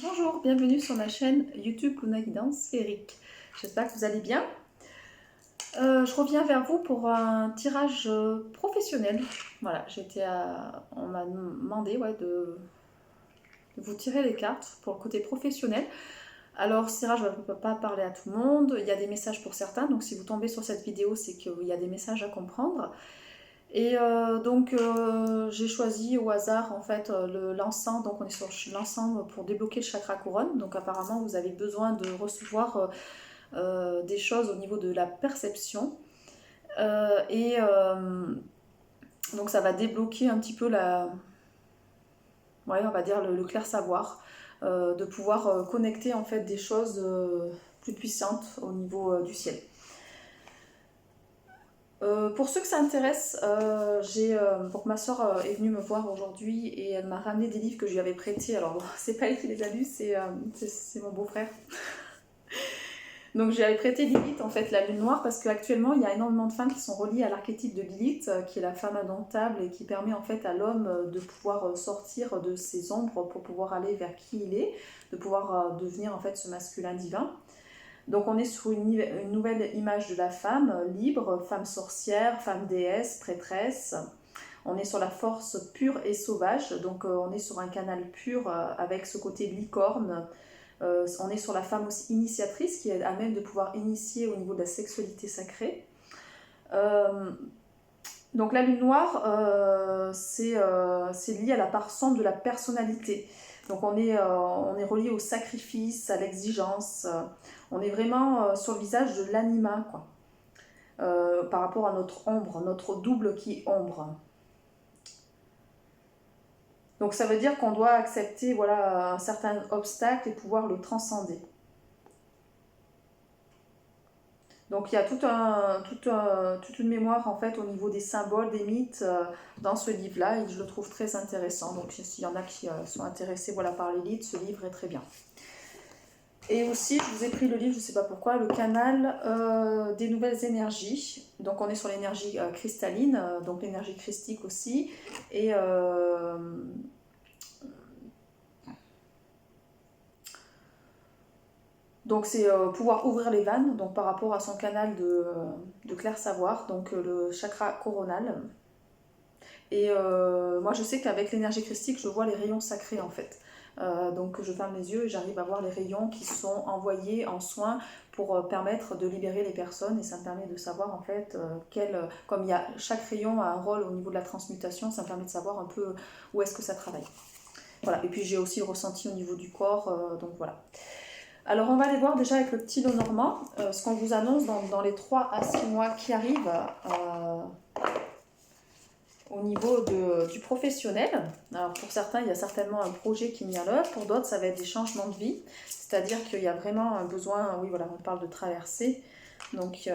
Bonjour, bienvenue sur ma chaîne YouTube Luna Guidance Sphérique. J'espère que vous allez bien. Je reviens vers vous pour un tirage professionnel. Voilà, on m'a demandé de vous tirer les cartes pour le côté professionnel. Alors, ce tirage ne va pas parler à tout le monde. Il y a des messages pour certains, donc si vous tombez sur cette vidéo, c'est qu'il y a des messages à comprendre. Et j'ai choisi au hasard en fait l'encens, donc on est sur l'encens pour débloquer le chakra couronne. Donc apparemment vous avez besoin de recevoir des choses au niveau de la perception. Donc ça va débloquer un petit peu on va dire le clair savoir, de pouvoir connecter en fait des choses plus puissantes au niveau du ciel. Pour ceux que ça intéresse, donc ma soeur est venue me voir aujourd'hui et elle m'a ramené des livres que je lui avais prêtés. Alors c'est pas elle qui les a lus, c'est mon beau-frère. Donc je lui avais prêté Lilith, en fait, la lune noire, parce qu'actuellement il y a énormément de femmes qui sont reliées à l'archétype de Lilith, qui est la femme indomptable et qui permet en fait à l'homme de pouvoir sortir de ses ombres pour pouvoir aller vers qui il est, de pouvoir devenir en fait ce masculin divin. Donc on est sur une nouvelle image de la femme libre, femme sorcière, femme déesse, prêtresse. On est sur la force pure et sauvage, donc on est sur un canal pur avec ce côté licorne. On est sur la femme aussi initiatrice qui est à même de pouvoir initier au niveau de la sexualité sacrée. Donc la lune noire, c'est lié à la part sombre de la personnalité. Donc on est relié au sacrifice, à l'exigence. On est vraiment sur le visage de l'anima, quoi. Par rapport à notre ombre, notre double qui ombre. Donc ça veut dire qu'on doit accepter un certain obstacle et pouvoir le transcender. Donc il y a toute une mémoire en fait au niveau des symboles, des mythes dans ce livre-là et je le trouve très intéressant. Donc s'il y en a qui sont intéressés par l'élite, ce livre est très bien. Et aussi, je vous ai pris le livre, je ne sais pas pourquoi, le canal des nouvelles énergies. Donc on est sur l'énergie cristalline, donc l'énergie christique aussi. Et donc c'est pouvoir ouvrir les vannes, donc par rapport à son canal de clair savoir, donc le chakra coronal. Et moi je sais qu'avec l'énergie christique, je vois les rayons sacrés en fait. Donc je ferme les yeux et j'arrive à voir les rayons qui sont envoyés en soins pour permettre de libérer les personnes et ça me permet de savoir en fait comme chaque rayon a un rôle au niveau de la transmutation, ça me permet de savoir un peu où est-ce que ça travaille. Voilà, et puis j'ai aussi le ressenti au niveau du corps, donc voilà. Alors on va aller voir déjà avec le petit lot normand, ce qu'on vous annonce dans les 3 à 6 mois qui arrivent au niveau du professionnel. Alors pour certains, il y a certainement un projet qui est mis à l'œuvre, pour d'autres, ça va être des changements de vie, c'est-à-dire qu'il y a vraiment un besoin, oui voilà, on parle de traverser, donc il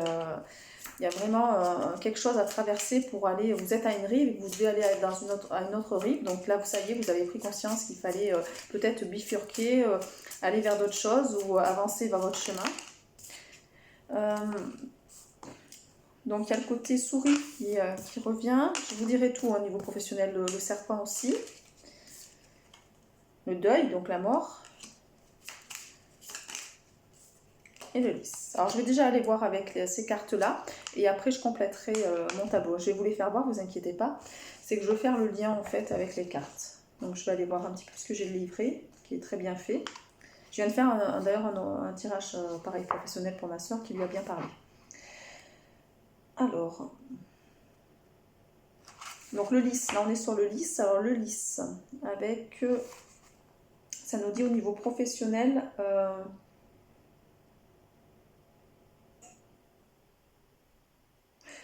y a vraiment quelque chose à traverser pour aller, vous êtes à une rive, vous devez aller à une autre rive, donc là vous saviez, vous avez pris conscience qu'il fallait peut-être bifurquer, aller vers d'autres choses ou avancer vers votre chemin. Donc il y a le côté souris qui revient. Je vous dirai tout au niveau professionnel, le serpent aussi. Le deuil, donc la mort. Et le lys. Alors je vais déjà aller voir avec ces cartes-là. Et après je compléterai mon tableau. Je vais vous les faire voir, vous inquiétez pas. C'est que je vais faire le lien en fait avec les cartes. Donc je vais aller voir un petit peu ce que j'ai livré, qui est très bien fait. Je viens de faire d'ailleurs un tirage pareil professionnel pour ma soeur qui lui a bien parlé. Alors, donc le lys, là on est sur le lys. Alors le lys, avec, ça nous dit au niveau professionnel,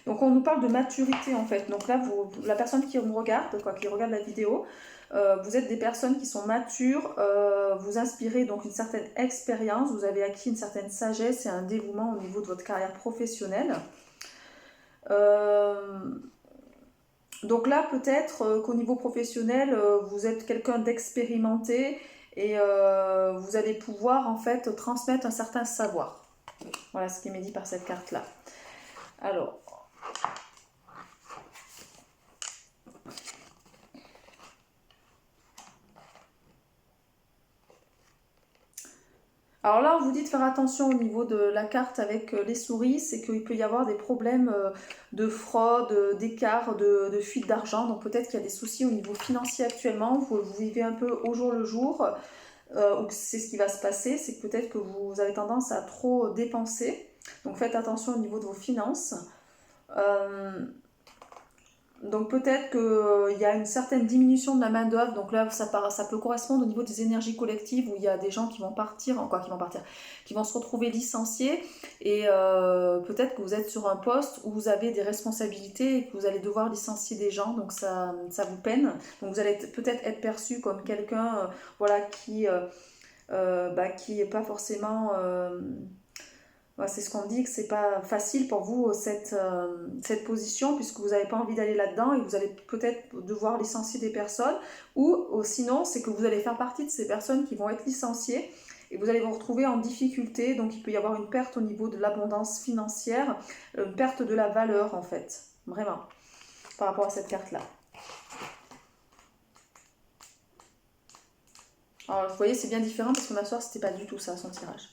donc on nous parle de maturité en fait. Donc là, la personne qui me regarde, qui regarde la vidéo, vous êtes des personnes qui sont matures, vous inspirez donc une certaine expérience, vous avez acquis une certaine sagesse et un dévouement au niveau de votre carrière professionnelle. Donc là, peut-être qu'au niveau professionnel, vous êtes quelqu'un d'expérimenté et vous allez pouvoir en fait transmettre un certain savoir. Voilà ce qui m'est dit par cette carte-là. Alors, Alors là, on vous dit de faire attention au niveau de la carte avec les souris, c'est qu'il peut y avoir des problèmes de fraude, d'écart, de fuite d'argent. Donc peut-être qu'il y a des soucis au niveau financier actuellement, vous vivez un peu au jour le jour, ou c'est ce qui va se passer, c'est que peut-être que vous avez tendance à trop dépenser. Donc faites attention au niveau de vos finances. Donc peut-être qu'il y a une certaine diminution de la main d'œuvre, donc là ça peut correspondre au niveau des énergies collectives où il y a des gens qui vont partir, qui vont se retrouver licenciés et peut-être que vous êtes sur un poste où vous avez des responsabilités et que vous allez devoir licencier des gens, donc ça vous peine. Donc vous allez peut-être être perçu comme quelqu'un voilà, qui est pas forcément... c'est ce qu'on dit, que c'est pas facile pour vous cette position puisque vous n'avez pas envie d'aller là-dedans et vous allez peut-être devoir licencier des personnes ou sinon c'est que vous allez faire partie de ces personnes qui vont être licenciées et vous allez vous retrouver en difficulté, donc il peut y avoir une perte au niveau de l'abondance financière, une perte de la valeur en fait, vraiment, par rapport à cette carte-là. Alors vous voyez c'est bien différent parce que ma soeur c'était pas du tout ça son tirage.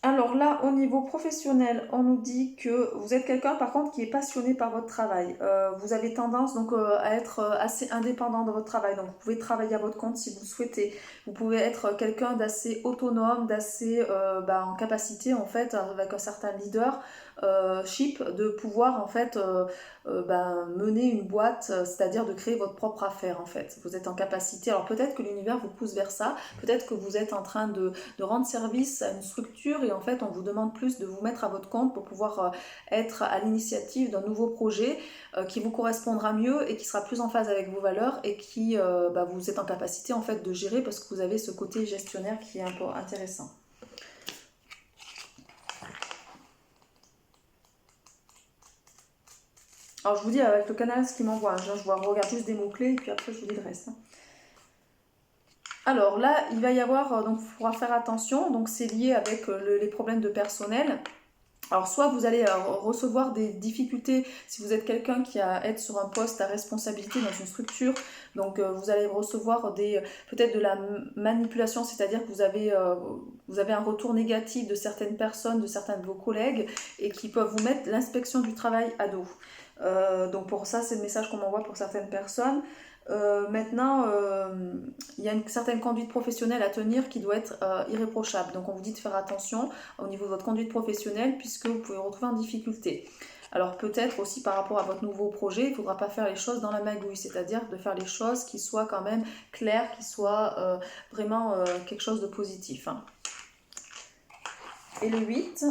Alors là, au niveau professionnel, on nous dit que vous êtes quelqu'un par contre qui est passionné par votre travail. Vous avez tendance donc à être assez indépendant dans votre travail. Donc vous pouvez travailler à votre compte si vous le souhaitez. Vous pouvez être quelqu'un d'assez autonome, d'assez en capacité en fait avec un certain leadership de pouvoir en fait mener une boîte, c'est-à-dire de créer votre propre affaire en fait. Vous êtes en capacité. Alors peut-être que l'univers vous pousse vers ça. Peut-être que vous êtes en train de rendre service à une structure et en fait on vous demande plus de vous mettre à votre compte pour pouvoir être à l'initiative d'un nouveau projet qui vous correspondra mieux et qui sera plus en phase avec vos valeurs et qui vous êtes en capacité en fait de gérer parce que vous avez ce côté gestionnaire qui est un peu intéressant. Alors je vous dis avec le canal ce qu'il m'envoie, je regarde juste des mots-clés et puis après je vous dis le reste. Alors là, il va y avoir, donc il faudra faire attention, donc c'est lié avec les problèmes de personnel. Alors soit vous allez recevoir des difficultés si vous êtes quelqu'un qui a être sur un poste à responsabilité dans une structure, donc vous allez recevoir peut-être de la manipulation, c'est-à-dire que vous avez un retour négatif de certaines personnes, de certains de vos collègues et qui peuvent vous mettre l'inspection du travail à dos. Donc pour ça c'est le message qu'on m'envoie pour certaines personnes. Maintenant, il y a une certaine conduite professionnelle à tenir qui doit être irréprochable. Donc on vous dit de faire attention au niveau de votre conduite professionnelle puisque vous pouvez vous retrouver en difficulté. Alors peut-être aussi par rapport à votre nouveau projet, il ne faudra pas faire les choses dans la magouille, c'est-à-dire de faire les choses qui soient quand même claires, qui soient vraiment quelque chose de positif. Hein. Et le 8...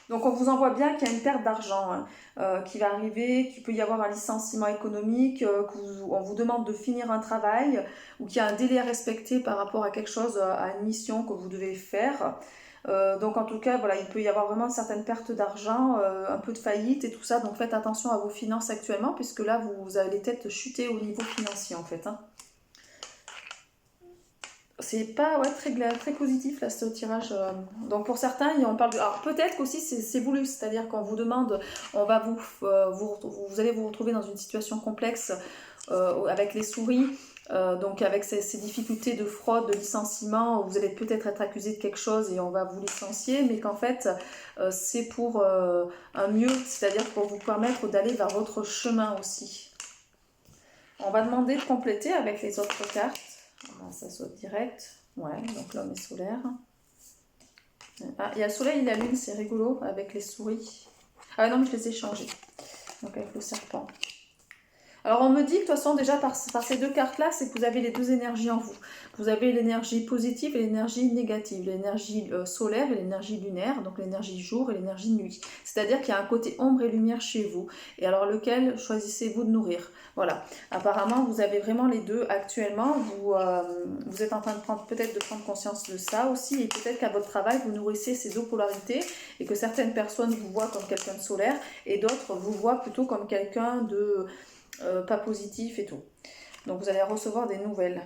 Donc on vous envoie bien qu'il y a une perte d'argent qui va arriver, qu'il peut y avoir un licenciement économique, qu'on vous demande de finir un travail ou qu'il y a un délai à respecter par rapport à quelque chose, à une mission que vous devez faire. Donc en tout cas, voilà, il peut y avoir vraiment une certaine perte d'argent, un peu de faillite et tout ça. Donc faites attention à vos finances actuellement puisque là, vous allez peut-être chuter au niveau financier en fait. Hein. C'est pas très positif là ce tirage. Donc pour certains, on parle de... Alors peut-être qu'aussi c'est voulu, c'est-à-dire qu'on vous demande, on va vous allez vous retrouver dans une situation complexe avec les souris, donc avec ces difficultés de fraude, de licenciement, vous allez peut-être être accusé de quelque chose et on va vous licencier, mais qu'en fait c'est pour un mieux, c'est-à-dire pour vous permettre d'aller vers votre chemin aussi. On va demander de compléter avec les autres cartes. Ça saute direct. Ouais, donc l'homme est solaire. Ah, il y a le soleil et la lune, c'est rigolo avec les souris. Ah non, mais je les ai changés. Donc avec le serpent. Alors on me dit que de toute façon déjà par ces deux cartes là c'est que vous avez les deux énergies en vous. Vous avez l'énergie positive et l'énergie négative, l'énergie solaire et l'énergie lunaire, donc l'énergie jour et l'énergie nuit. C'est-à-dire qu'il y a un côté ombre et lumière chez vous. Et alors lequel choisissez-vous de nourrir? Voilà, apparemment vous avez vraiment les deux actuellement, vous êtes en train de peut-être de prendre conscience de ça aussi et peut-être qu'à votre travail vous nourrissez ces deux polarités et que certaines personnes vous voient comme quelqu'un de solaire et d'autres vous voient plutôt comme quelqu'un de... pas positif et tout. Donc vous allez recevoir des nouvelles.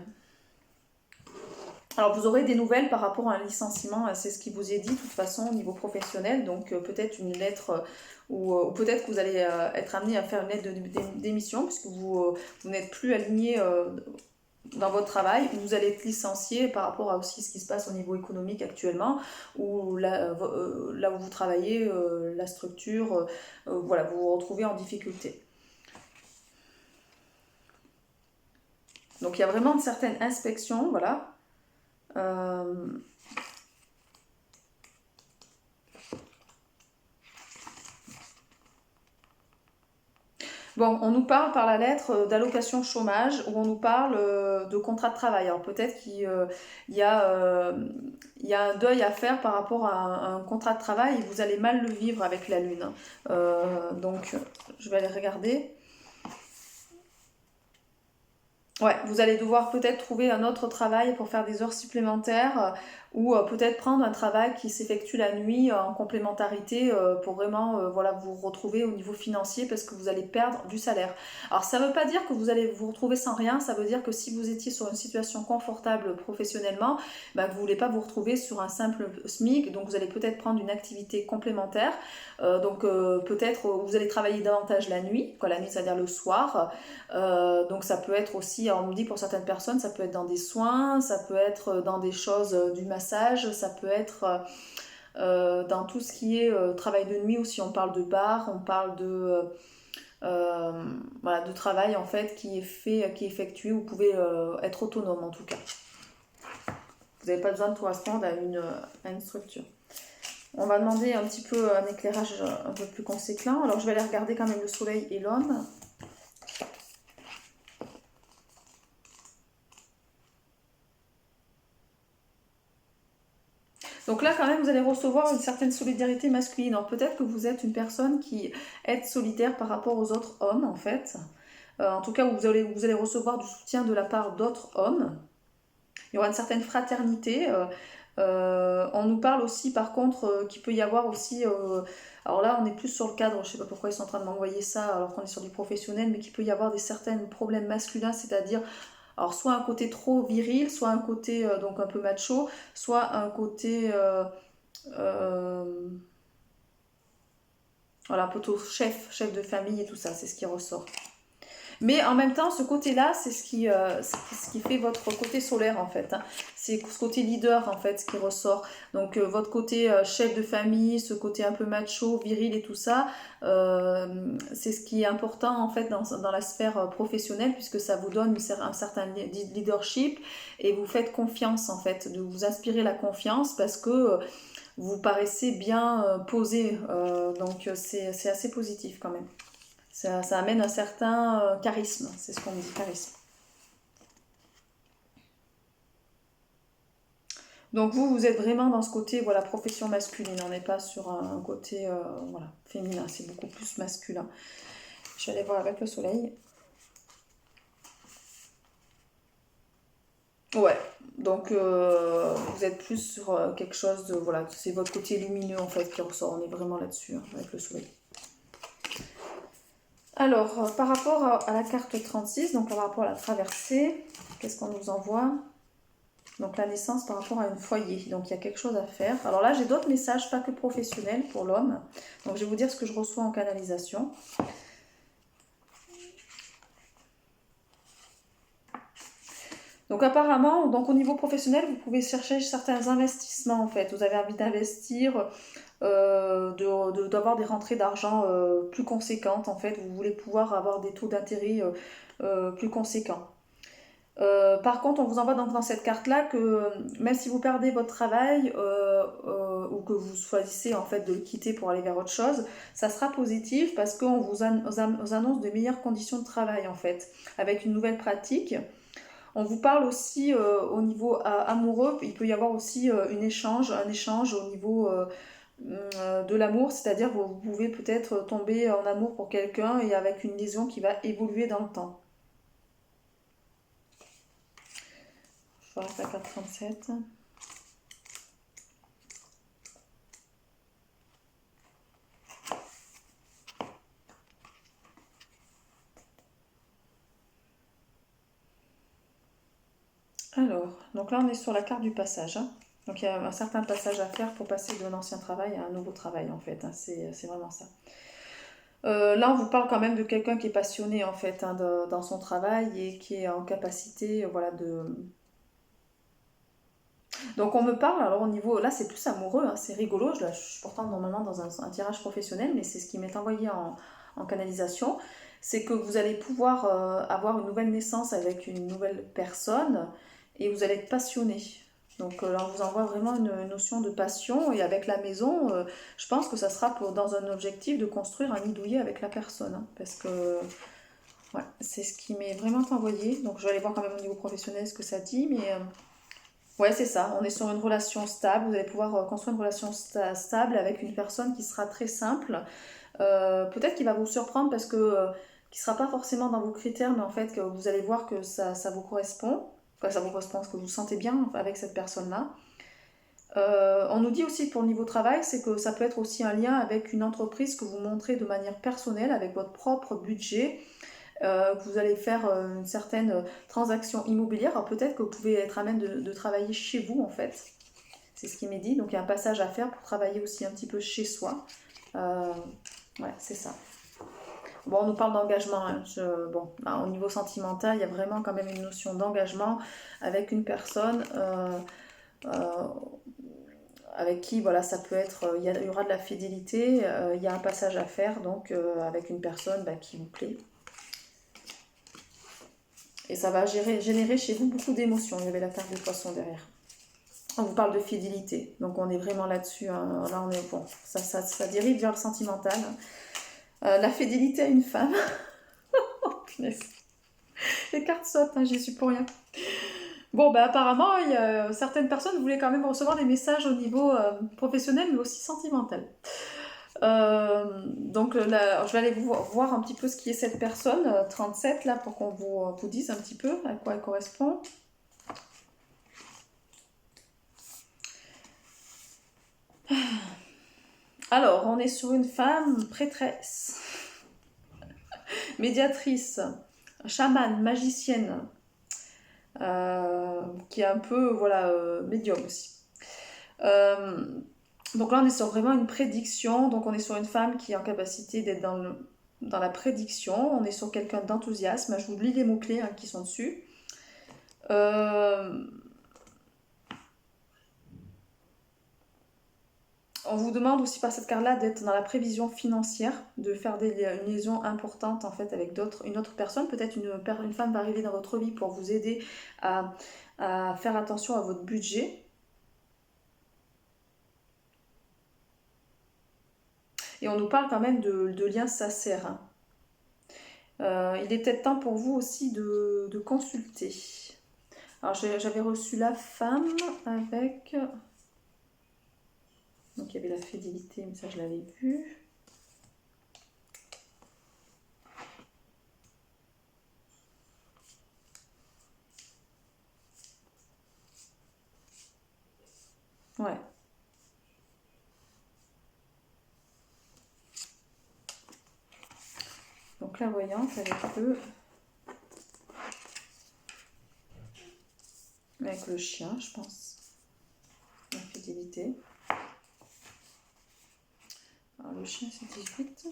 Alors vous aurez des nouvelles par rapport à un licenciement, c'est ce qui vous est dit de toute façon au niveau professionnel, donc peut-être une lettre ou peut-être que vous allez être amené à faire une lettre de démission puisque vous n'êtes plus aligné dans votre travail, où vous allez être licencié par rapport à aussi ce qui se passe au niveau économique actuellement, ou là, là où vous travaillez, la structure, voilà, vous vous retrouvez en difficulté. Donc il y a vraiment une certaine inspection, voilà. Bon, on nous parle par la lettre d'allocation chômage, où on nous parle de contrat de travail. Alors peut-être il y a un deuil à faire par rapport à un contrat de travail et vous allez mal le vivre avec la lune. Donc je vais aller regarder. Ouais, vous allez devoir peut-être trouver un autre travail pour faire des heures supplémentaires ou peut-être prendre un travail qui s'effectue la nuit en complémentarité pour vraiment voilà, vous retrouver au niveau financier parce que vous allez perdre du salaire. Alors ça ne veut pas dire que vous allez vous retrouver sans rien, ça veut dire que si vous étiez sur une situation confortable professionnellement, bah, vous ne voulez pas vous retrouver sur un simple SMIC, donc vous allez peut-être prendre une activité complémentaire, peut-être vous allez travailler davantage la nuit, quoi, la nuit c'est-à-dire le soir. Donc ça peut être aussi, on me dit pour certaines personnes, ça peut être dans des soins, ça peut être dans des choses du massage, ça peut être dans tout ce qui est travail de nuit, ou si on parle de bar, on parle voilà, de travail en fait qui est fait, qui est effectué, vous pouvez être autonome en tout cas. Vous n'avez pas besoin de correspondre à une structure. On va demander un petit peu un éclairage un peu plus conséquent. Alors je vais aller regarder quand même le soleil et l'homme. Donc là, quand même, vous allez recevoir une certaine solidarité masculine. Alors peut-être que vous êtes une personne qui est solidaire par rapport aux autres hommes, en fait. En tout cas, vous allez recevoir du soutien de la part d'autres hommes. Il y aura une certaine fraternité. On nous parle aussi, par contre, qu'il peut y avoir aussi... alors là, on est plus sur le cadre, je ne sais pas pourquoi ils sont en train de m'envoyer ça alors qu'on est sur du professionnel, mais qu'il peut y avoir certains problèmes masculins, c'est-à-dire... Alors soit un côté trop viril, soit un côté donc un peu macho, soit un côté voilà, plutôt chef de famille et tout ça, c'est ce qui ressort. Mais en même temps, ce côté-là, c'est ce qui fait votre côté solaire en fait. Hein. C'est ce côté leader en fait, ce qui ressort. Donc votre côté chef de famille, ce côté un peu macho, viril et tout ça, c'est ce qui est important en fait dans la sphère professionnelle puisque ça vous donne un certain leadership et vous faites confiance en fait, de vous inspirer la confiance parce que vous paraissez bien posé. Donc c'est assez positif quand même. Ça amène un certain charisme, c'est ce qu'on dit, charisme. Donc vous êtes vraiment dans ce côté, voilà, profession masculine, on n'est pas sur un côté, voilà, féminin, c'est beaucoup plus masculin. Je vais aller voir avec le soleil. Ouais, donc vous êtes plus sur quelque chose de, voilà, c'est votre côté lumineux en fait qui ressort, on est vraiment là-dessus, hein, avec le soleil. Alors, par rapport à la carte 36, donc par rapport à la traversée, qu'est-ce qu'on nous envoie? Donc la naissance par rapport à un foyer. Donc il y a quelque chose à faire. Alors là, j'ai d'autres messages, pas que professionnels pour l'homme. Donc je vais vous dire ce que je reçois en canalisation. Donc apparemment, donc au niveau professionnel, vous pouvez chercher certains investissements en fait. Vous avez envie d'investir, d'avoir des rentrées d'argent plus conséquentes en fait. Vous voulez pouvoir avoir des taux d'intérêt plus conséquents. Par contre, on vous envoie dans cette carte-là que même si vous perdez votre travail ou que vous choisissez en fait de le quitter pour aller vers autre chose, ça sera positif parce qu'on vous annonce de meilleures conditions de travail en fait, avec une nouvelle pratique. On vous parle aussi au niveau amoureux, il peut y avoir aussi un échange au niveau de l'amour, c'est-à-dire que vous pouvez peut-être tomber en amour pour quelqu'un et avec une liaison qui va évoluer dans le temps. Je vais la carte 37. Alors, donc là on est sur la carte du passage. Hein. Donc il y a un certain passage à faire pour passer d'un ancien travail à un nouveau travail en fait. Hein. C'est vraiment ça. Là, on vous parle quand même de quelqu'un qui est passionné en fait hein, dans son travail et qui est en capacité, voilà, de. Donc on me parle, alors au niveau, là c'est plus amoureux, hein, c'est rigolo, je suis pourtant normalement dans un tirage professionnel, mais c'est ce qui m'est envoyé en canalisation, c'est que vous allez pouvoir avoir une nouvelle naissance avec une nouvelle personne et vous allez être passionné. Donc là on vous envoie vraiment une notion de passion et avec la maison, je pense que ça sera dans un objectif de construire un nid douillet avec la personne, hein, parce que ouais, c'est ce qui m'est vraiment envoyé. Donc je vais aller voir quand même au niveau professionnel ce que ça dit, mais ouais, c'est ça. On est sur une relation stable. Vous allez pouvoir construire une relation stable avec une personne qui sera très simple. Peut-être qu'il va vous surprendre parce que qui sera pas forcément dans vos critères, mais en fait que vous allez voir que ça vous correspond. Enfin, ça vous correspond, que vous vous sentez bien avec cette personne-là. On nous dit aussi pour le niveau travail, c'est que ça peut être aussi un lien avec une entreprise que vous montrez de manière personnelle, avec votre propre budget, que vous allez faire une certaine transaction immobilière. Alors peut-être que vous pouvez être à même de travailler chez vous en fait. C'est ce qui m'est dit. Donc il y a un passage à faire pour travailler aussi un petit peu chez soi. Ouais, c'est ça. Bon, on nous parle d'engagement. Hein. Bon, là, au niveau sentimental, il y a vraiment quand même une notion d'engagement avec une personne euh, avec qui, voilà, ça peut être, il y aura de la fidélité, il y a un passage à faire, donc avec une personne bah, qui vous plaît. Et ça va générer chez vous beaucoup d'émotions. Il y avait la carte des poissons derrière. On vous parle de fidélité, donc on est vraiment là-dessus. Hein. Là, on est bon, ça dérive vers le sentimental. La fidélité à une femme. Oh, punaise. Les cartes sautent, hein, j'y suis pour rien. Bon, bah apparemment, certaines personnes voulaient quand même recevoir des messages au niveau professionnel, mais aussi sentimental. Donc là, je vais aller voir un petit peu ce qui est cette personne, 37, là, pour qu'on vous dise un petit peu à quoi elle correspond. Alors, on est sur une femme prêtresse, médiatrice, chamane, magicienne, qui est un peu, voilà, médium aussi. Donc là, on est sur vraiment une prédiction. Donc on est sur une femme qui est en capacité d'être dans la prédiction. On est sur quelqu'un d'enthousiasme. Je vous lis les mots-clés hein, qui sont dessus. On vous demande aussi par cette carte-là d'être dans la prévision financière, de faire une liaison importante en fait avec une autre personne. Peut-être une femme va arriver dans votre vie pour vous aider à faire attention à votre budget. Et on nous parle quand même de liens sincères. Hein. Il est peut-être temps pour vous aussi de consulter. Alors j'avais reçu la femme avec... Donc il y avait la fidélité, mais ça je l'avais vu. Ouais. Donc la voyante avec avec le chien, je pense. La fidélité. Alors le chien c'est 18.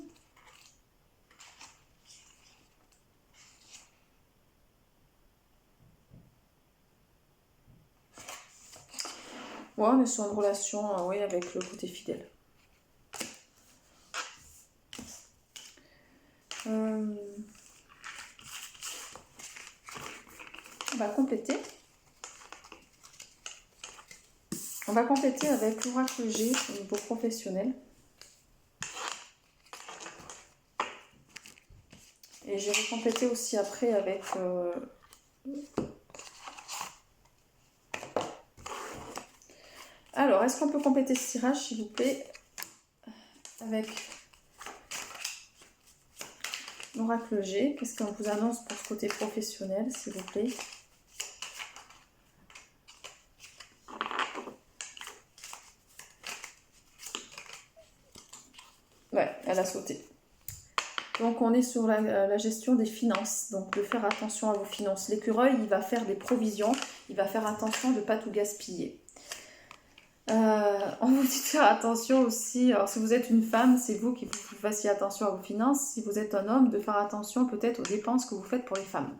Ouais, on est sur une relation oui, avec le côté fidèle. On va compléter. On va compléter avec l'oracle G au niveau professionnel. Et j'ai recomplété aussi après avec... Alors, est-ce qu'on peut compléter ce tirage, s'il vous plaît, avec l'oracle G? Qu'est-ce qu'on vous annonce pour ce côté professionnel, s'il vous plaît? Ouais, elle a sauté. Donc on est sur la gestion des finances, donc de faire attention à vos finances. L'écureuil, il va faire des provisions, il va faire attention de ne pas tout gaspiller. On vous dit de faire attention aussi. Alors, si vous êtes une femme, c'est vous qui vous fassiez attention à vos finances. Si vous êtes un homme, de faire attention peut-être aux dépenses que vous faites pour les femmes.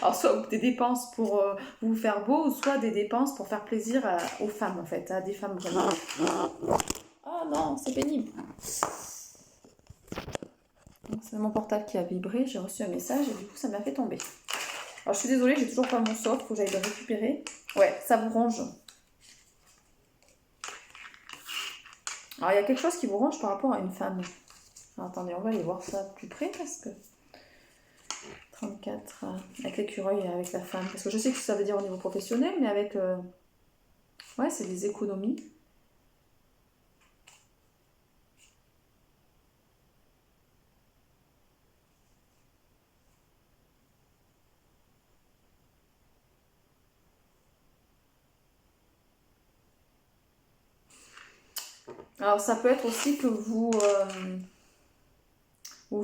Alors, soit des dépenses pour vous faire beau, ou soit des dépenses pour faire plaisir aux femmes, en fait, à des femmes vraiment. Ah non, c'est pénible. C'est mon portable qui a vibré, j'ai reçu un message et du coup, ça m'a fait tomber. Alors, je suis désolée, j'ai toujours pas mon soft, faut que j'aille le récupérer. Ouais, ça vous ronge. Alors, il y a quelque chose qui vous ronge par rapport à une femme. Alors, attendez, on va aller voir ça de plus près parce que... 34, avec l'écureuil et avec la femme. Parce que je sais que ça veut dire au niveau professionnel, mais avec... ouais, c'est des économies. Alors, ça peut être aussi que vous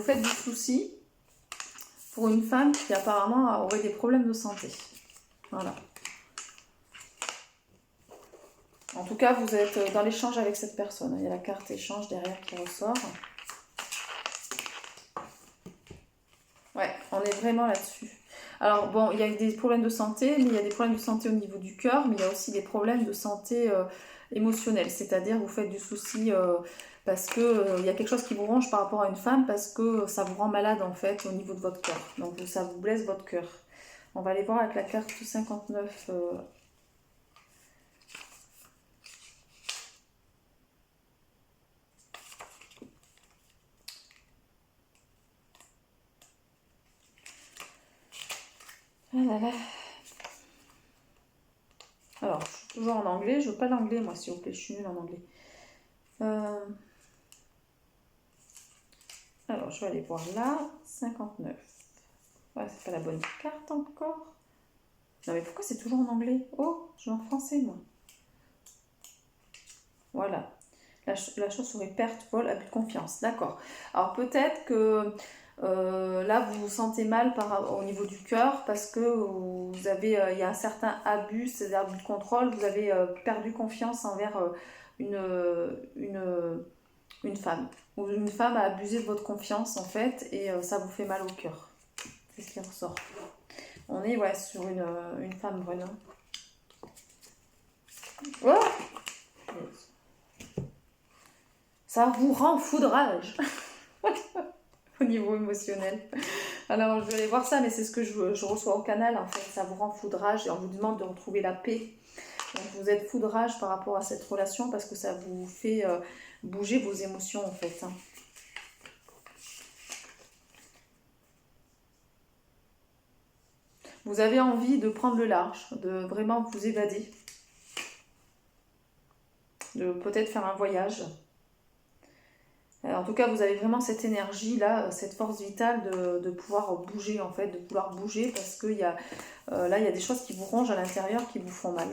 faites du souci pour une femme qui apparemment aurait des problèmes de santé. Voilà. En tout cas, vous êtes dans l'échange avec cette personne. Il y a la carte échange derrière qui ressort. Ouais, on est vraiment là-dessus. Alors bon, il y a des problèmes de santé, mais il y a des problèmes de santé au niveau du cœur, mais il y a aussi des problèmes de santé émotionnelle. C'est-à-dire, vous faites du souci parce que il y a quelque chose qui vous ronge par rapport à une femme, parce que ça vous rend malade en fait au niveau de votre cœur. Donc ça vous blesse votre cœur. On va aller voir avec la carte 59. Ah là là. Alors, je suis toujours en anglais. Je veux pas l'anglais, moi, s'il vous plaît. Je suis nulle en anglais. Alors, je vais aller voir là. 59. Ouais, c'est pas la bonne carte encore. Non, mais pourquoi c'est toujours en anglais? Oh, je suis en français, moi. Voilà. La chose serait perte, vol, abus de confiance. D'accord. Alors, peut-être que là, vous vous sentez mal au niveau du cœur parce que vous avez, il y a un certain abus, c'est-à-dire abus de contrôle. Vous avez perdu confiance envers une femme. Ou une femme a abusé de votre confiance, en fait, et ça vous fait mal au cœur. C'est ce qui ressort. On est ouais, sur une femme brune. Oh, ça vous rend foudrage au niveau émotionnel. Alors, je vais aller voir ça, mais c'est ce que je reçois au canal, en fait. Ça vous rend foudrage et on vous demande de retrouver la paix. Donc, vous êtes foudrage par rapport à cette relation parce que ça vous fait bouger vos émotions, en fait. Vous avez envie de prendre le large, de vraiment vous évader, de peut-être faire un voyage. En tout cas, vous avez vraiment cette énergie-là, cette force vitale de pouvoir bouger, en fait, de vouloir bouger parce que là, il y a des choses qui vous rongent à l'intérieur, qui vous font mal.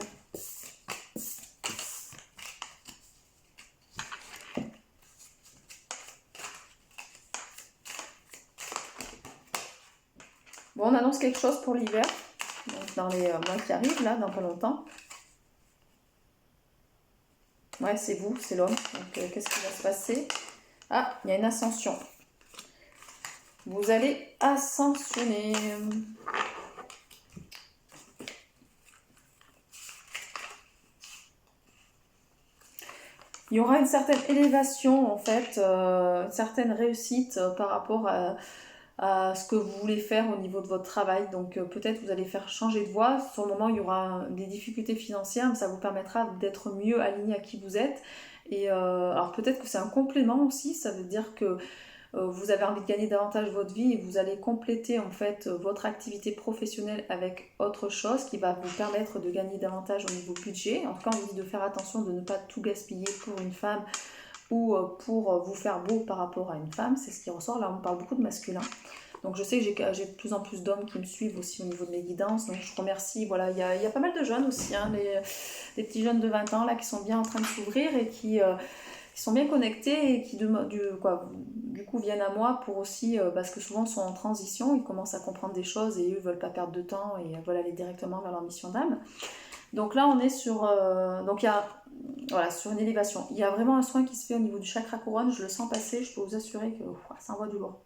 Bon, on annonce quelque chose pour l'hiver, donc dans les mois qui arrivent, là, dans pas longtemps. Ouais, c'est vous, c'est l'homme. Donc, qu'est-ce qui va se passer? Ah, il y a une ascension. Vous allez ascensionner. Il y aura une certaine élévation, en fait, une certaine réussite par rapport à ce que vous voulez faire au niveau de votre travail. Donc peut-être vous allez faire changer de voie. Sur le moment, il y aura des difficultés financières, mais ça vous permettra d'être mieux aligné à qui vous êtes. Et alors peut-être que c'est un complément aussi, ça veut dire que vous avez envie de gagner davantage votre vie et vous allez compléter en fait votre activité professionnelle avec autre chose qui va vous permettre de gagner davantage au niveau budget. En tout cas, on vous dit de faire attention de ne pas tout gaspiller pour une femme ou pour vous faire beau par rapport à une femme, c'est ce qui ressort. Là, on parle beaucoup de masculin. Donc je sais que j'ai de plus en plus d'hommes qui me suivent aussi au niveau de mes guidances. Donc je remercie, voilà, il y a pas mal de jeunes aussi, hein, des petits jeunes de 20 ans là qui sont bien en train de s'ouvrir et qui sont bien connectés et qui du coup viennent à moi pour aussi, parce que souvent ils sont en transition, ils commencent à comprendre des choses et eux ne veulent pas perdre de temps et veulent aller directement vers leur mission d'âme. Donc là on est sur, donc il y a voilà, sur une élévation. Il y a vraiment un soin qui se fait au niveau du chakra couronne, je le sens passer, je peux vous assurer que ça envoie du lourd.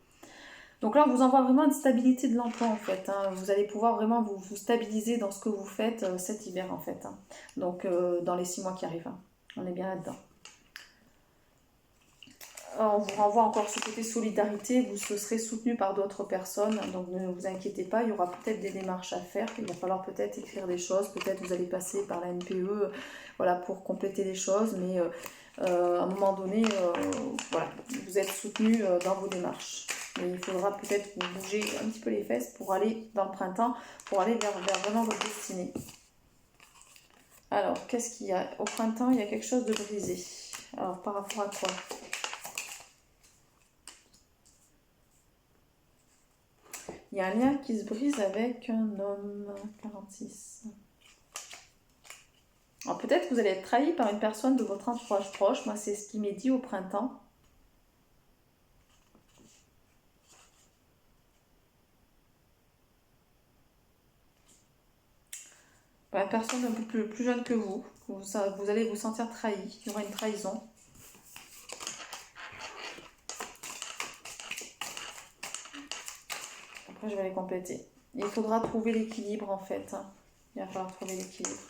Donc là, on vous envoie vraiment une stabilité de l'emploi en fait. Hein. Vous allez pouvoir vraiment vous stabiliser dans ce que vous faites cet hiver en fait. Hein. Donc dans les 6 mois qui arrivent. Hein. On est bien là-dedans. On vous renvoie encore ce côté solidarité, vous serez soutenu par d'autres personnes, donc ne vous inquiétez pas, il y aura peut-être des démarches à faire, il va falloir peut-être écrire des choses, peut-être vous allez passer par la NPE voilà, pour compléter des choses, mais à un moment donné, voilà, vous êtes soutenu dans vos démarches. Mais il faudra peut-être vous bouger un petit peu les fesses pour aller dans le printemps, pour aller vers vraiment votre destinée. Alors, qu'est-ce qu'il y a? Au printemps, il y a quelque chose de brisé. Alors, par rapport à quoi? Il y a un lien qui se brise avec un homme. 46. Alors peut-être que vous allez être trahi par une personne de votre entourage proche. Moi, c'est ce qui m'est dit au printemps. Par une personne un peu plus jeune que vous. Vous allez vous sentir trahi. Il y aura une trahison. Après, je vais les compléter. Il faudra trouver l'équilibre en fait. Hein. Il va falloir trouver l'équilibre.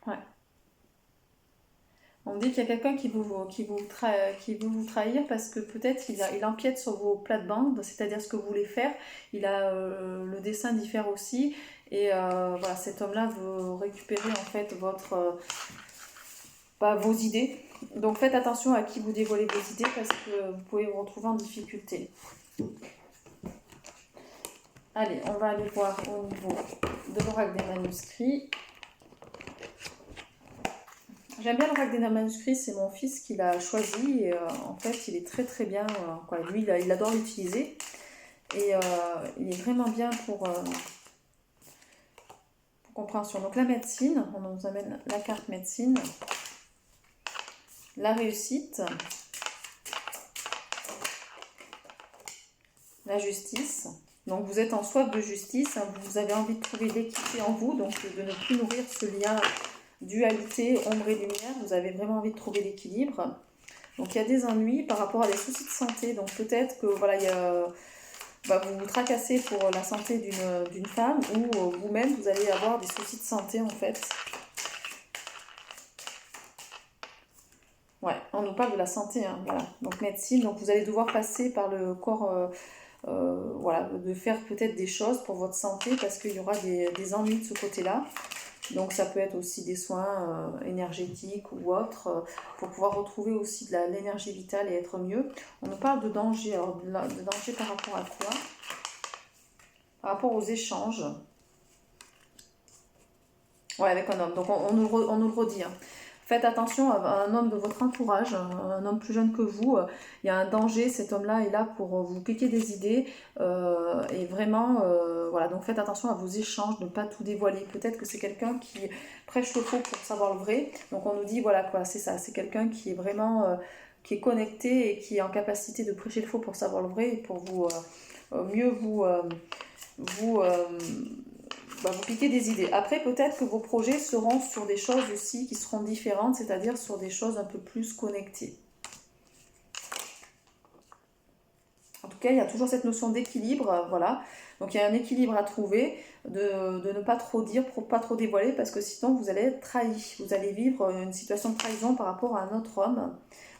Ouais. On me dit qu'il y a quelqu'un qui veut vous trahir parce que peut-être il empiète sur vos plates-bandes, c'est-à-dire ce que vous voulez faire. Il a le dessin diffère aussi. Et voilà, cet homme-là veut récupérer en fait vos idées. Donc faites attention à qui vous dévoilez vos idées parce que vous pouvez vous retrouver en difficulté. Allez, on va aller voir au niveau de l'oracle des manuscrits. J'aime bien l'oracle des manuscrits, c'est mon fils qui l'a choisi et en fait il est très très bien. Quoi. Lui il adore l'utiliser et il est vraiment bien pour compréhension. Donc la médecine, on nous amène la carte médecine, la réussite, la justice. Donc vous êtes en soif de justice, hein, vous avez envie de trouver l'équité en vous, donc de ne plus nourrir ce lien dualité, ombre et lumière, vous avez vraiment envie de trouver l'équilibre. Donc il y a des ennuis par rapport à des soucis de santé, donc peut-être que voilà, vous vous tracassez pour la santé d'une femme ou vous-même vous allez avoir des soucis de santé en fait. Ouais, on nous parle de la santé, hein, voilà. Donc médecine, donc vous allez devoir passer par le corps, voilà, de faire peut-être des choses pour votre santé parce qu'il y aura des ennuis de ce côté-là. Donc ça peut être aussi des soins énergétiques ou autres pour pouvoir retrouver aussi de l'énergie vitale et être mieux. On nous parle de danger. Alors de danger par rapport à quoi? Par rapport aux échanges. Ouais, avec un homme. Donc on nous le redit. Hein. Faites attention à un homme de votre entourage, un homme plus jeune que vous. Il y a un danger, cet homme-là est là pour vous piquer des idées. Et vraiment, voilà, donc faites attention à vos échanges, ne pas tout dévoiler. Peut-être que c'est quelqu'un qui prêche le faux pour savoir le vrai. Donc on nous dit, voilà quoi, c'est ça, c'est quelqu'un qui est vraiment, qui est connecté et qui est en capacité de prêcher le faux pour savoir le vrai et pour vous mieux vous piquer des idées. Après, peut-être que vos projets seront sur des choses aussi qui seront différentes, c'est-à-dire sur des choses un peu plus connectées. En tout cas, il y a toujours cette notion d'équilibre, voilà. Donc il y a un équilibre à trouver, de ne pas trop dire, pas trop dévoiler, parce que sinon vous allez être trahi. Vous allez vivre une situation de trahison par rapport à un autre homme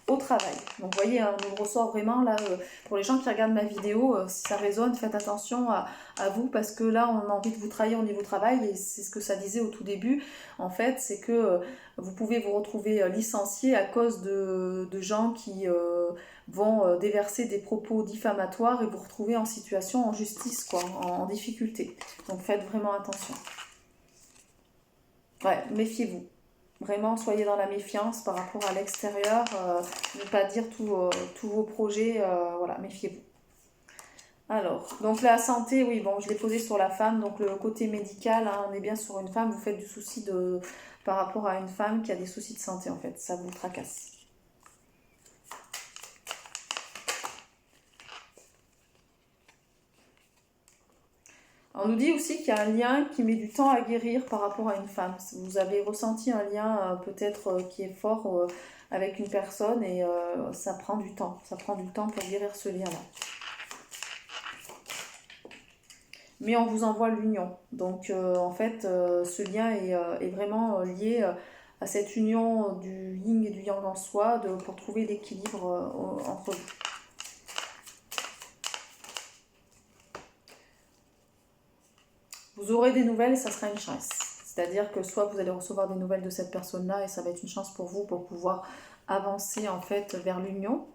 au travail. Donc vous voyez, on nous ressort vraiment là, pour les gens qui regardent ma vidéo, si ça résonne, faites attention à vous, parce que là on a envie de vous trahir au niveau travail, et c'est ce que ça disait au tout début, en fait, c'est que vous pouvez vous retrouver licencié à cause de gens qui vont déverser des propos diffamatoires et vous retrouver en situation en justice, quoi, en difficulté. Donc faites vraiment attention. Ouais, méfiez-vous. Vraiment, soyez dans la méfiance par rapport à l'extérieur. Ne pas dire tous vos projets. Voilà, méfiez-vous. Alors, donc la santé, oui, bon, je l'ai posé sur la femme. Donc le côté médical, hein, on est bien sur une femme. Vous faites du souci par rapport à une femme qui a des soucis de santé, en fait. Ça vous tracasse. On nous dit aussi qu'il y a un lien qui met du temps à guérir par rapport à une femme. Vous avez ressenti un lien peut-être qui est fort avec une personne et ça prend du temps. Ça prend du temps pour guérir ce lien-là. Mais on vous envoie l'union. Donc en fait, ce lien est vraiment lié à cette union du yin et du yang en soi pour trouver l'équilibre entre vous. Vous aurez des nouvelles et ça sera une chance. C'est-à-dire que soit vous allez recevoir des nouvelles de cette personne-là et ça va être une chance pour vous pour pouvoir avancer en fait vers l'union.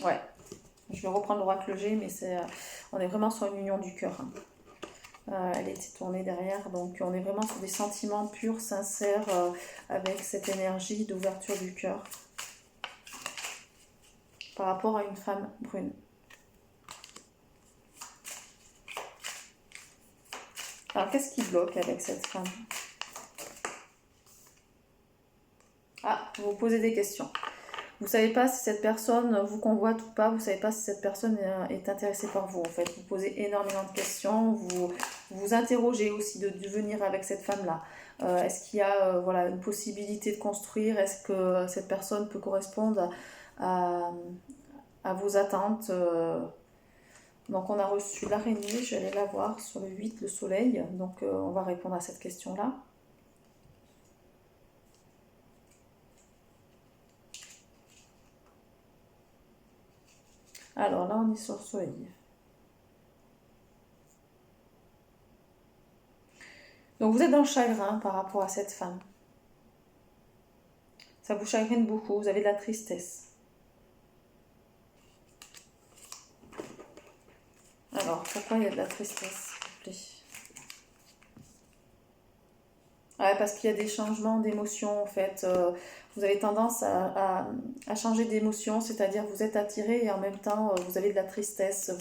Ouais, je vais reprendre l'oracle G, mais on est vraiment sur une union du cœur. Elle était tournée derrière, donc on est vraiment sur des sentiments purs, sincères, avec cette énergie d'ouverture du cœur par rapport à une femme brune. Alors, qu'est-ce qui bloque avec cette femme? Ah, vous vous posez des questions. Vous ne savez pas si cette personne vous convoite ou pas, vous ne savez pas si cette personne est intéressée par vous en fait. Vous posez énormément de questions, vous vous interrogez aussi de venir avec cette femme-là. Est-ce qu'il y a voilà, une possibilité de construire? Est-ce que cette personne peut correspondre à vos attentes? Donc on a reçu l'araignée, je vais aller la voir sur le 8, le soleil. Donc on va répondre à cette question-là. Alors là, on est sur le soleil. Donc vous êtes dans le chagrin par rapport à cette femme. Ça vous chagrine beaucoup, vous avez de la tristesse. Alors, pourquoi il y a de la tristesse, s'il vous plaît? Ouais, parce qu'il y a des changements d'émotions, en fait. Vous avez tendance à changer d'émotion, c'est-à-dire vous êtes attiré et en même temps, vous avez de la tristesse.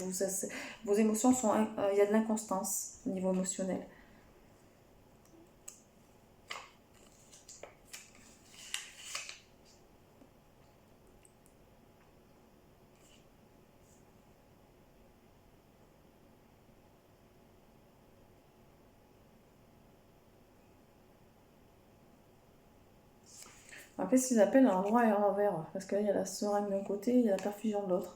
Vos émotions sont... il y a de l'inconstance au niveau émotionnel. Après, ce qu'ils appellent l'endroit est à l'envers, parce que là, il y a la seringue d'un côté, il y a la perfusion de l'autre.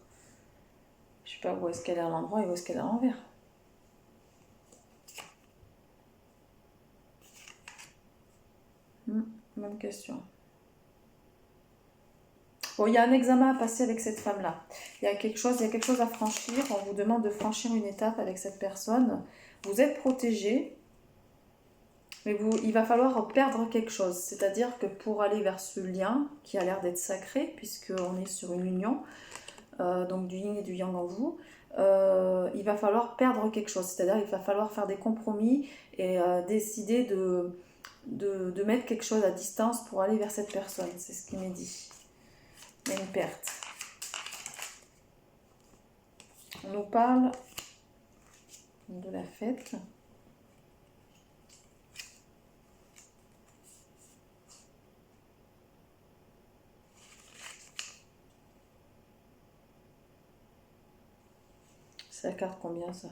Je sais pas où est-ce qu'elle est à l'endroit et où est-ce qu'elle est à l'envers. Même question. Bon, il y a un examen à passer avec cette femme-là. Il y a quelque chose à franchir. On vous demande de franchir une étape avec cette personne. Vous êtes protégé, mais il va falloir perdre quelque chose. C'est-à-dire que pour aller vers ce lien, qui a l'air d'être sacré, puisqu'on est sur une union, donc du yin et du yang en vous, il va falloir perdre quelque chose. C'est-à-dire qu'il va falloir faire des compromis et décider de mettre quelque chose à distance pour aller vers cette personne. C'est ce qui m'est dit. Il y a une perte. On nous parle de la fête. C'est la carte combien ça?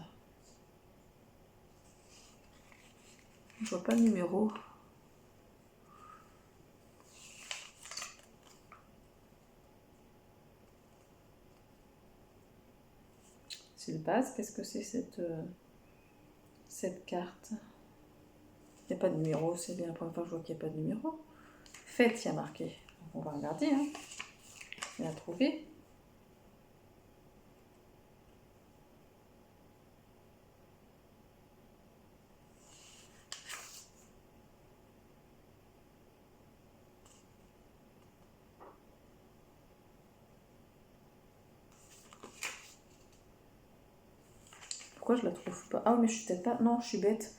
Je vois pas le numéro. C'est le base. Qu'est-ce que c'est cette carte? Il n'y a pas de numéro, c'est bien la première fois que je vois qu'il n'y a pas de numéro. Fête, il y a marqué. Donc on va regarder. Hein. On l'a trouvé. Pourquoi je la trouve pas? Ah, mais je suis peut-être pas... Non, je suis bête.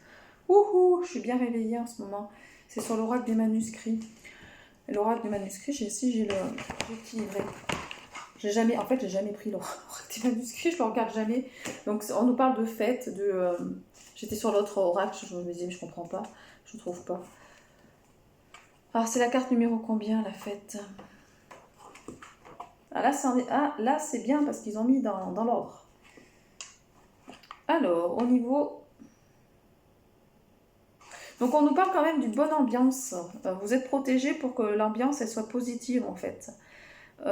Ouhou, je suis bien réveillée en ce moment. C'est sur l'oracle des manuscrits. L'oracle des manuscrits, j'ai le petit livret. En fait, j'ai jamais pris l'oracle des manuscrits, je le regarde jamais. Donc, on nous parle de fête, j'étais sur l'autre oracle, je me disais, mais je comprends pas, je ne trouve pas. Alors, c'est la carte numéro combien, la fête? Ah, là, c'est bien parce qu'ils ont mis dans l'ordre. Alors, au niveau... Donc, on nous parle quand même d'une bonne ambiance. Vous êtes protégés pour que l'ambiance, elle soit positive, en fait. Pour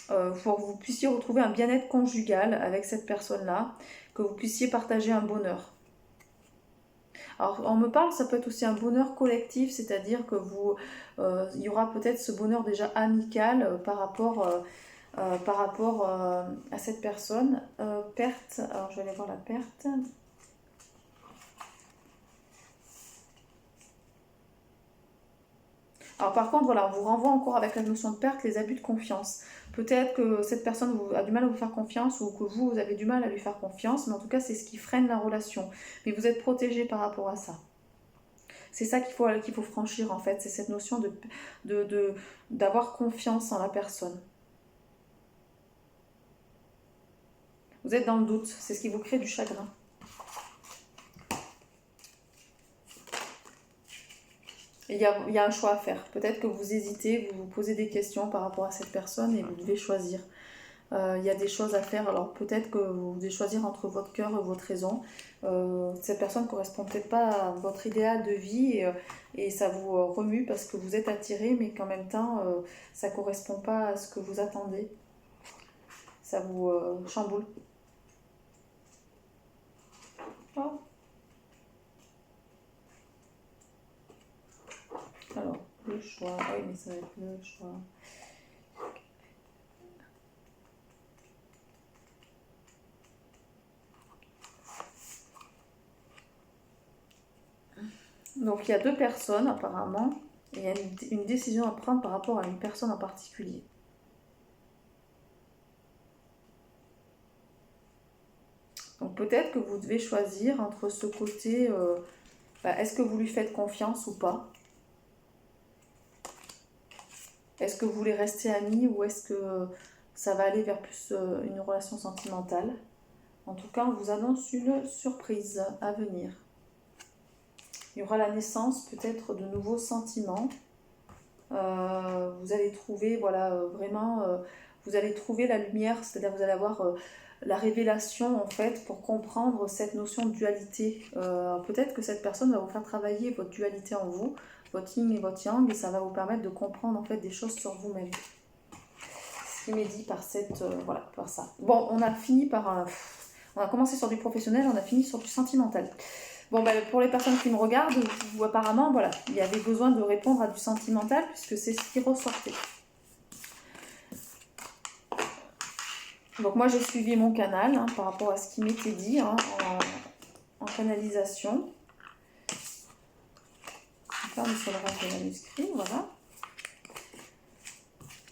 que vous puissiez retrouver un bien-être conjugal avec cette personne-là, que vous puissiez partager un bonheur. Alors, on me parle, ça peut être aussi un bonheur collectif, c'est-à-dire que il y aura peut-être ce bonheur déjà amical par rapport à cette personne. Perte, alors je vais aller voir la perte. Alors par contre, voilà, on vous renvoie encore avec la notion de perte, les abus de confiance. Peut-être que cette personne a du mal à vous faire confiance ou que vous avez du mal à lui faire confiance, mais en tout cas, c'est ce qui freine la relation. Mais vous êtes protégé par rapport à ça. C'est ça qu'il faut franchir en fait, c'est cette notion d'avoir confiance en la personne. Vous êtes dans le doute, c'est ce qui vous crée du chagrin. Il y a un choix à faire. Peut-être que vous hésitez, vous vous posez des questions par rapport à cette personne et vous devez choisir. Il y a des choses à faire, alors peut-être que vous devez choisir entre votre cœur et votre raison. Cette personne ne correspond peut-être pas à votre idéal de vie et ça vous remue parce que vous êtes attiré, mais qu'en même temps, ça ne correspond pas à ce que vous attendez. Ça vous chamboule. Oh. Alors, le choix. Oui, mais ça va être le choix. Donc, il y a deux personnes apparemment. Et il y a une décision à prendre par rapport à une personne en particulier. Donc, peut-être que vous devez choisir entre ce côté... est-ce que vous lui faites confiance ou pas? Est-ce que vous voulez rester amis ou est-ce que ça va aller vers plus une relation sentimentale? En tout cas, on vous annonce une surprise à venir. Il y aura la naissance peut-être de nouveaux sentiments. Vous allez trouver, vraiment, vous allez trouver la lumière, c'est-à-dire vous allez avoir la révélation en fait pour comprendre cette notion de dualité. Peut-être que cette personne va vous faire travailler votre dualité en vous, votre yin et votre yang, et ça va vous permettre de comprendre en fait des choses sur vous-même. Ce qui m'est dit par par ça. Bon, on a fini par on a commencé sur du professionnel, on a fini sur du sentimental. Bon, pour les personnes qui me regardent, vous, apparemment, voilà, il y avait besoin de répondre à du sentimental puisque c'est ce qui ressortait. Donc moi, j'ai suivi mon canal par rapport à ce qui m'était dit en canalisation. On ferme sur le reste de manuscrit, voilà.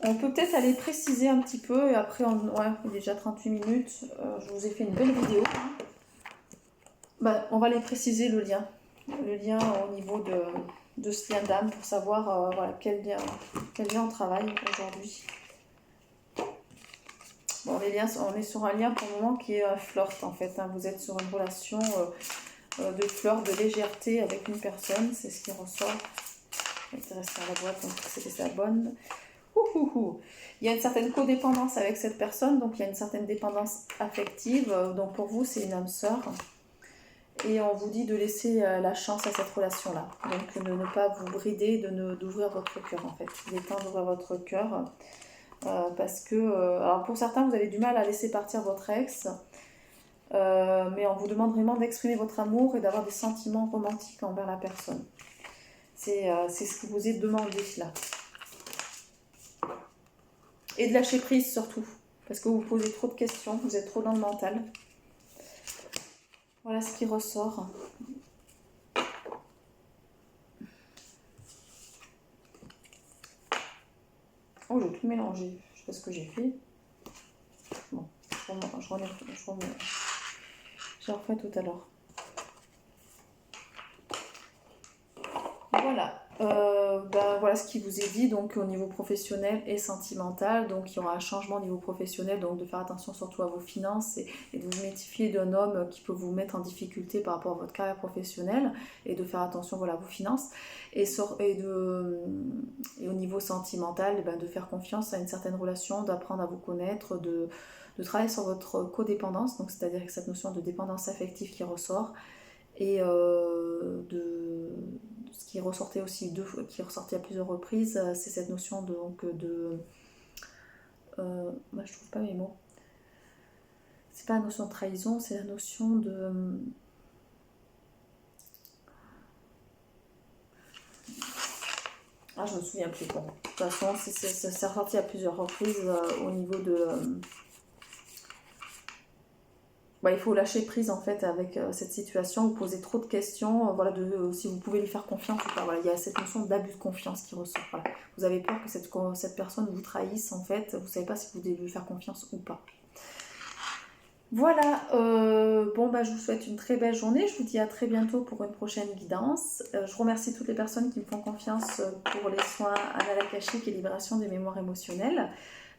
On peut peut-être aller préciser un petit peu et après, il est déjà 38 minutes. Je vous ai fait une belle vidéo. On va aller préciser le lien au niveau de ce lien d'âme pour savoir quel lien on travaille aujourd'hui. Bon, les liens, on est sur un lien pour le moment qui est un flirt en fait. Vous êtes sur une relation de flirt, de légèreté avec une personne, c'est ce qui ressort. Il est resté à la boîte, donc c'était sa bonne. Il y a une certaine codépendance avec cette personne, donc il y a une certaine dépendance affective. Donc pour vous, c'est une âme sœur. Et on vous dit de laisser la chance à cette relation-là. Donc de ne pas vous brider, d'ouvrir votre cœur en fait. Il est temps d'ouvrir votre cœur. Parce que, alors pour certains, vous avez du mal à laisser partir votre ex. Mais on vous demande vraiment d'exprimer votre amour et d'avoir des sentiments romantiques envers la personne. C'est ce qui vous est demandé là. Et de lâcher prise surtout. Parce que vous posez trop de questions, vous êtes trop dans le mental. Voilà ce qui ressort. Oh, j'ai tout mélangé. Je sais pas ce que j'ai fait. Bon, je remets. Je refais tout à l'heure. Voilà, voilà ce qui vous est dit donc au niveau professionnel et sentimental. Donc il y aura un changement au niveau professionnel, donc de faire attention surtout à vos finances et de vous méfier d'un homme qui peut vous mettre en difficulté par rapport à votre carrière professionnelle et de faire attention voilà, à vos finances. Et au niveau sentimental, de faire confiance à une certaine relation, d'apprendre à vous connaître, de travailler sur votre codépendance, donc c'est-à-dire avec cette notion de dépendance affective qui ressort et ce qui ressortait aussi qui ressortait à plusieurs reprises, c'est cette notion moi je trouve pas mes mots. C'est pas la notion de trahison, c'est la notion de je me souviens plus. Bon, de toute façon, c'est ressorti à plusieurs reprises au niveau de il faut lâcher prise en fait avec cette situation, vous posez trop de questions, voilà, si vous pouvez lui faire confiance ou pas. Voilà, il y a cette notion d'abus de confiance qui ressort. Voilà. Vous avez peur que cette personne vous trahisse en fait, vous ne savez pas si vous devez lui faire confiance ou pas. Voilà, je vous souhaite une très belle journée, je vous dis à très bientôt pour une prochaine guidance. Je remercie toutes les personnes qui me font confiance pour les soins anal akashiques et libération des mémoires émotionnelles.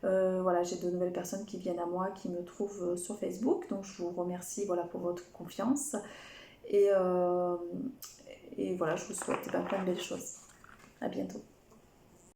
Voilà, j'ai de nouvelles personnes qui viennent à moi, qui me trouvent sur Facebook, donc je vous remercie voilà, pour votre confiance. Et voilà, je vous souhaite plein de belles choses. À bientôt.